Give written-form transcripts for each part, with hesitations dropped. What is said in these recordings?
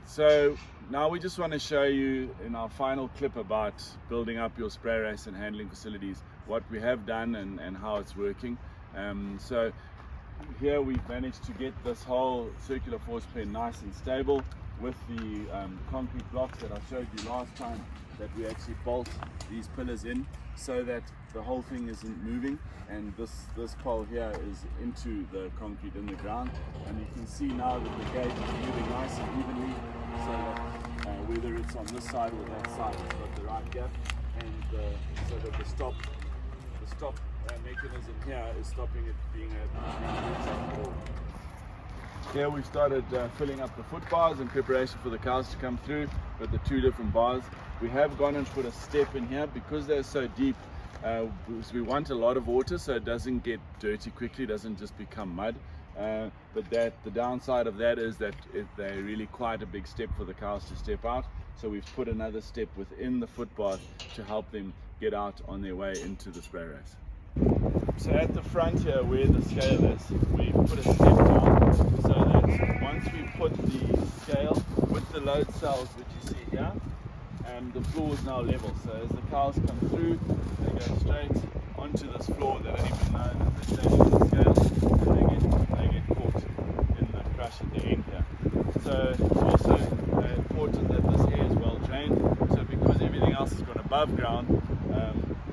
So now we just want to show you in our final clip about building up your spray race and handling facilities, what we have done and how it's working. So here we've managed to get this whole circular force pen nice and stable with the concrete blocks that I showed you last time, that we actually bolt these pillars in so that the whole thing isn't moving, and this pole here is into the concrete in the ground, and you can see now that the gauge is moving nice and evenly, so that whether it's on this side or that side, it's got the right gap, and so that the stop mechanism here is stopping it being a Here we've started filling up the foot bars in preparation for the cows to come through with the two different bars. We have gone and put a step in here because they're so deep. We want a lot of water so it doesn't get dirty quickly, doesn't just become mud. But the downside of that is that they're really quite a big step for the cows to step out. So we've put another step within the foot bar to help them get out on their way into the spray race. So at the front here where the scale is, we've put a step down so that once we put the scale with the load cells that you see here, the floor is now level. So as the cows come through, they go straight onto this floor. They don't even know that they're standing on the scale, and they get caught in the crush at the end here. So it's also important that this air is well drained. So because everything else has gone above ground,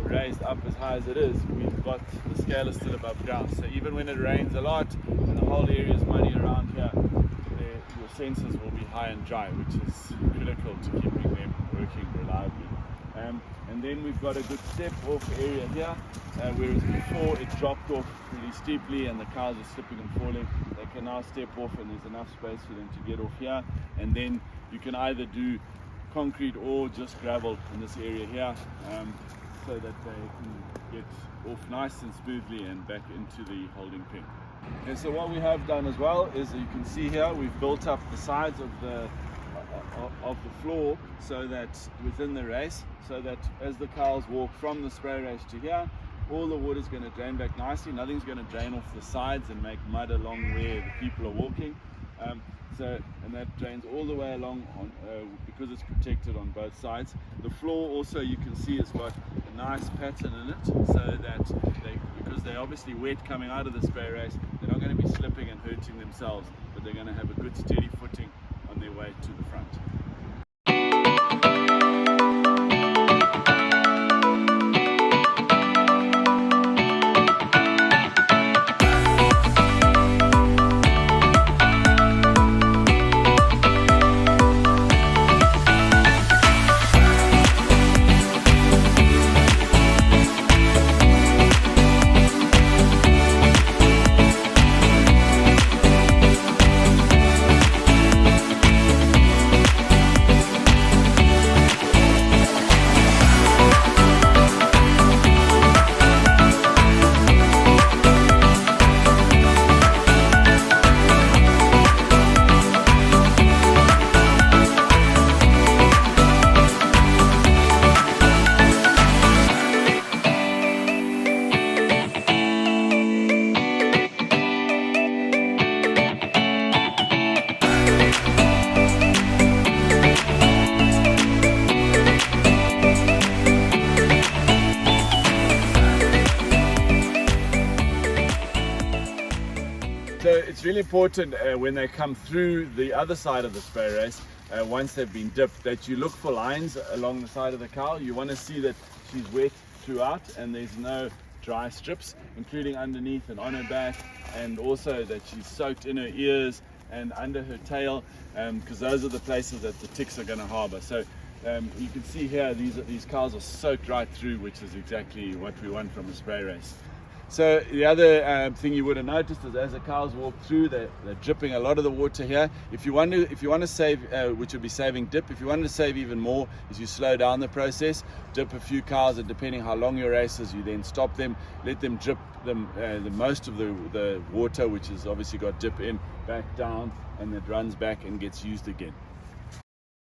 raised up as high as it is, we've got the scale is still above ground. So even when it rains a lot and the whole area is muddy around here, your sensors will be high and dry, which is critical to keeping them working reliably. And then we've got a good step off area here, whereas before it dropped off really steeply and the cows are slipping and falling. They can now step off and there's enough space for them to get off here, and then you can either do concrete or just gravel in this area here, so that they can get off nice and smoothly and back into the holding pen. And so what we have done as well is, you can see here, we've built up the sides of the floor so that within the race, so that as the cows walk from the spray race to here, all the water is going to drain back nicely. Nothing's going to drain off the sides and make mud along where the people are walking. And that drains all the way along because it's protected on both sides. The floor also, you can see, has got a nice pattern in it, so that because they're obviously wet coming out of the spray race, they're not going to be slipping and hurting themselves, but they're going to have a good steady footing on their way to the front. So it's really important when they come through the other side of the spray race, once they've been dipped, that you look for lines along the side of the cow. You want to see that she's wet throughout and there's no dry strips, including underneath and on her back, and also that she's soaked in her ears and under her tail, because those are the places that the ticks are going to harbor. So you can see here these cows are soaked right through, which is exactly what we want from a spray race. So the other thing you would have noticed is as the cows walk through, they're dripping a lot of the water here. If you want to save, which would be saving dip, if you wanted to save even more, is you slow down the process, dip a few cows, and depending how long your race is, you then stop them, let them drip the most of the water, which has obviously got dip in, back down, and it runs back and gets used again.